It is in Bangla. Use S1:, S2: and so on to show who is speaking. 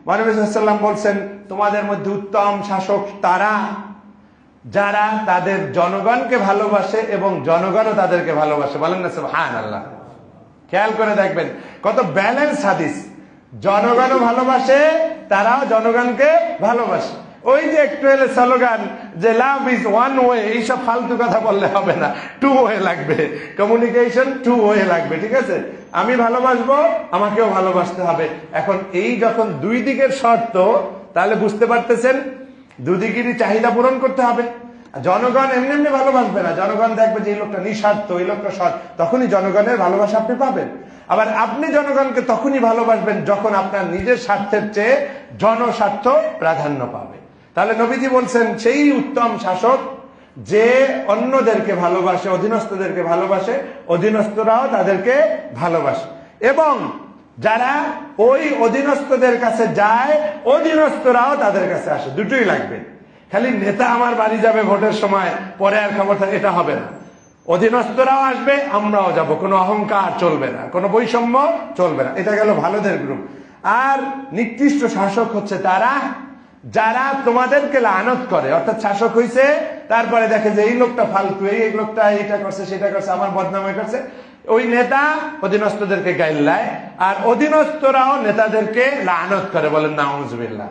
S1: নবী সাল্লাল্লাহু আলাইহি ওয়াসাল্লাম বলছেন, তোমাদের মধ্যে উত্তম শাসক তারা যারা তাদের জনগণকে ভালোবাসে এবং জনগণও তাদেরকে ভালোবাসে। বলেন না সুবহানাল্লাহ। খেয়াল করে দেখবেন কত ব্যালেন্স হাদিস। জনগণও ভালোবাসে, তারাও জনগণকে ভালোবাসে। ওই যে একটু এলে স্লোগান যে লাভ ইজ ওয়ান ওয়ে, এইসব ফালতু কথা বললে হবে না, টু ওয়ে লাগবে, কমিউনিকেশন টু ওয়ে লাগবে। ঠিক আছে, আমি ভালোবাসবো, আমাকেও ভালোবাসতে হবে। এখন এই যখন দুই দিকের শর্ত, তাহলে বুঝতে পারতেছেন দুদিকেরই চাহিদা পূরণ করতে হবে। জনগণ এমনি এমনি ভালোবাসবে না, জনগণ দেখবে যে এই লোকটা নিঃস্বার্থ, এই লোকটা সৎ, তখনই জনগণের ভালোবাসা আপনি পাবেন। আবার আপনি জনগণকে তখনই ভালোবাসবেন যখন আপনার নিজের স্বার্থের চেয়ে জনস্বার্থ প্রাধান্য পাবে। তাহলে নবীজি বলছেন সেই উত্তম শাসক যে অন্যদেরকে ভালোবাসে, অধীনস্থদেরকে ভালোবাসে, অধীনস্থরাও তাদেরকে ভালোবাসে, এবং যারা ওই অধীনস্থদের কাছে যায়, অধীনস্থরাও তাদের কাছে আসে। দুটোই লাগবে। খালি নেতা আমার বাড়ি যাবে ভোটের সময়, পরে আর খবর থাকে, এটা হবে না। অধীনস্থরাও আসবে, আমরাও যাব, কোনো অহংকার চলবে না, কোনো বৈষম্য চলবে না। এটা গেল ভালোদের গ্রুপ। আর নিকৃষ্ট শাসক হচ্ছে তারা যারা তোমাদেরকে লানত করে, অর্থাৎ শাসক হইছে, তারপরে দেখে যে এই লোকটা ফালতু, এই লোকটা এটা করছে, সেটা করছে, আমার বদনামই করছে। ওই নেতা অধীনস্থদেরকে গাইল্লায়, আর অধীনস্থরাও নেতাদেরকে লানত করে। বলেন নাউজুবিল্লাহ।